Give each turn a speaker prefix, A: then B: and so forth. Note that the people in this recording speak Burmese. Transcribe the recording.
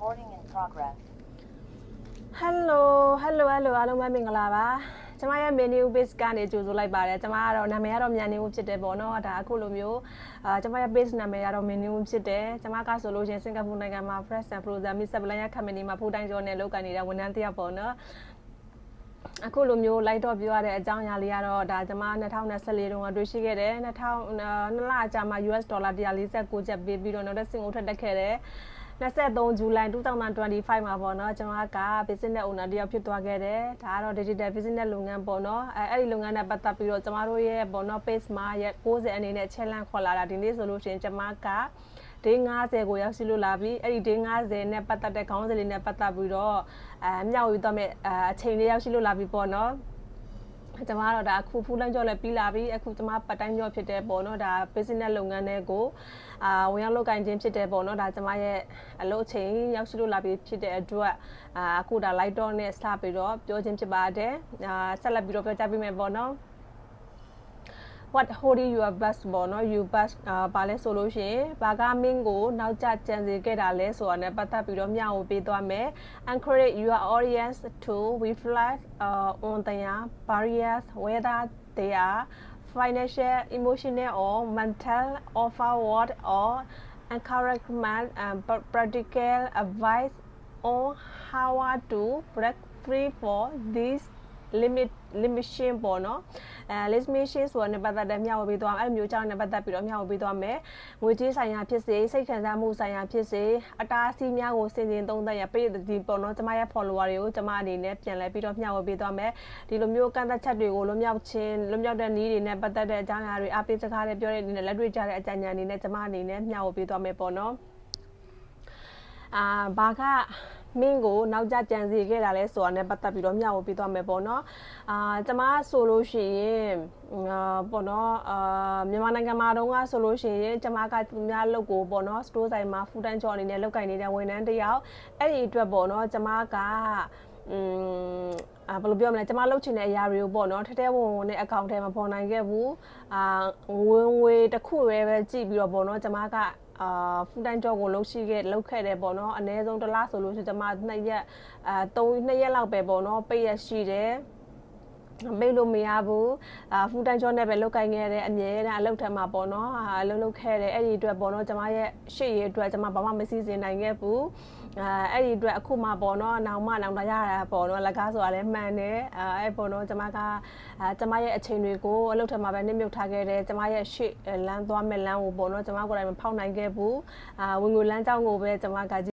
A: Recording in progress.
B: Hello အားလုံးပဲမင်္ဂလာပါကျမရဲ့ menu base ကနေကြိုဆိုလိုက်ပါတယ်ကျမကတော့နာမည်ကတော့မြန်နေဦးဖြစ်တယ်ပေါ့နော်ဒါအခုလိုမျိုးကျမရဲ့ base နာမည်ကတော့ menu ဖြစ်တယ်ကျမကဆိုလို့ချင်းစင်ကာပူနိုင်ငံမှာ fresh and frozen meat supply company မှာ full time job နဲ့လုပ်ကိုင်နေတဲ့ဝန်ထမ်းတစ်ယောက်ပေါ့နော်အခုလိုမျိုး light တော့ပြောရတဲ့အကြောင်းအရာလေးကတော့ဒါကျမ2024တုန်းကတွေ့ရှိခဲ့တယ်2လအကြာမှာ US ဒေါ်လာ149ကျပ်ပေးပြီးတော့နောက်တစ်ဆင့်ကိုထပ်တက်ခဲ့တယ်23 July 2025မှာပေါ့နော်ကျွန်တော်က business owner တယောက်ဖြစ်သွားခဲ့တယ်ဒါကတော့ digital business လုပ်ငန်းပေါ့နော်အဲ့ဒီလုပ်ငန်းနဲ့ပတ်သက်ပြီးတော့ကျမတို့ရဲ့ပေါ့နော် page မှာရဲ့60အနေနဲ့ challenge ခေါ်လာတာဒီနေ့ဆိုလို့ရှိရင်ကျမက day 50ကိုရောက်ရှိလို့လာပြီအဲ့ဒီ day 50နဲ့ပတ်သက်တဲ့ခေါင်းစဉ်လေးနဲ့ပတ်သက်ပြီးတော့မျှဝေသွားမယ်အချိန်လေးရောက်ရှိလို့လာပြီပေါ့နော်ကျမကတော့ဒါအခု full time job လည်းပြီးလာပြီအခုကျမ part time job ဖြစ်တယ်ပေါ့နော်ဒါ business လုပ်ငန်းတွေကိုဝင်ရောက်လုပ်ကိုင်ခြင်းဖြစ်တယ်ပေါ့နော်ဒါကျမရဲ့အလုပ်အချိန်ရောက်ရှိလို့လာပြီဖြစ်တဲ့အတွက်အခုဒါ light talk နဲ့စပြီးတော့ပြောခြင်းဖြစ်ပါတယ်ဆက်လက်ပြီးတော့ပြောကြပေးမယ်ပေါ့နော်what holding your bus ပေါ့နော် you bus ဘာလဲဆိုလို့ရှိရင်ဘာကမင်းကိုနောက်ကျကြံစီခဲ့တာလဲဆိုတာနဲ့ပတ်သက်ပြီးတော့မျှဝေပေးသွားမယ် encourage your audience to reflect on their barriers whether they are financial emotional or mental or forward or encouragement and practical advice on how to break free for this limitation ပေါ့နော်limitation ဆိုတာနဲ့ပတ်သက်တဲ့မျှဝေပေးသွားအဲ့လိုမျိုးအကြောင်းနဲ့ပတ်သက်ပြီးတော့မျှဝေပေးသွားမယ်ငွေကြေးဆိုင်ရာဖြစ်စေစိတ်ခံစားမှုဆိုင်ရာဖြစ်စေအတားအဆီးများကိုစင်စင်သုံးသပ်ရပြည်ဒီပေါ့နော်ကျမရဲ့ follower တွေကိုကျမအနေနဲ့ပြန်လဲပြီးတော့မျှဝေပေးသွားမယ်ဒီလိုမျိုးကန့်သက်ချက်တွေကိုလွတ်မြောက်တဲ့နည်းတွေနဲ့ပတ်သက်တဲ့အကြောင်းအရာတွေအပိစကားတွေပြောတဲ့အနေနဲ့လက်တွေ့ကြတဲ့အကြံဉာဏ်အနေနဲ့ကျမအနေနဲ့မျှဝေပေးသွားမယ်ပေါ့နော်ဘာကမင်းကိုနောက်ကျကြံစီခဲ့တာလဲဆိုတာနဲ့ပတ်သက်ပြီးတော့မျှဝေပေးသွားမယ်ပေါ့နော်ကျမဆိုလို့ရှိရင်ပေါ့နော်မြန်မာနိုင်ငံမှာတုန်းကဆိုလို့ရှိရင်ကျမကသူများလုပ်ကိုပေါ့နော် store ဆိုင်မှာ full time job အနေနဲ့လုပ်ကိုင်နေတဲ့ဝန်ထမ်းတစ်ယောက်အဲ့ဒီအတွက်ပေါ့နော်ကျမကဘယ်လိုပြောမလဲကျမလုပ်ချင်တဲ့အရာတွေကိုပေါ့နော်ထဲဝင်နဲ့အကောင့်ထဲမှာပေါ်နိုင်ခဲ့ဘူးဝင်ငွေတစ်ခုပဲကြည့်ပြီးတော့ပေါ့နော်ကျမကfull time job ကိုလုပ်ခဲ့တယ်ပေါ့နော်အနည်းဆုံးတစ်လဆိုလို့ရှိရင်ကျွန်မ2ရက်လောက်ပဲပေါ့နော်ပိတ်ရရှိတယ်မေးလို့မရဘူး full time job နဲ့ပဲလုပ်ကိုင်ခဲ့တဲ့အမြဲတမ်းအလုပ်ထမ်းမှာပေါ့နော်လုပ်ခဲ့တယ်အဲ့ဒီအတွက်ပေါ့နော်ကျွန်မရဲ့ရှေ့ရေးအတွက်ကျွန်မဘာမှမစည်းစိမ်နိုင်ခဲ့ဘူးအဲ့ဒီအတွက်အခုမှပေါ့နော်နောင်တရတာပေါ့နော်လက်ကားဆိုတာလည်းမှန်တယ်အဲ့ပေါ့နော်ကျွန်မကကျွန်မရဲ့အချိန်တွေကိုအလုပ်ထမ်းမှာပဲနှိမ့်မြုပ်ထားခဲ့တယ်ကျွန်မရဲ့ရှေ့လမ်းသွားမဲ့လမ်းကိုပေါ့နော်ကျွန်မကိုယ်တိုင်မဖောက်နိုင်ခဲ့ဘူးဝင်ငွေလမ်းကြောင်းကိုပဲကျွန်မက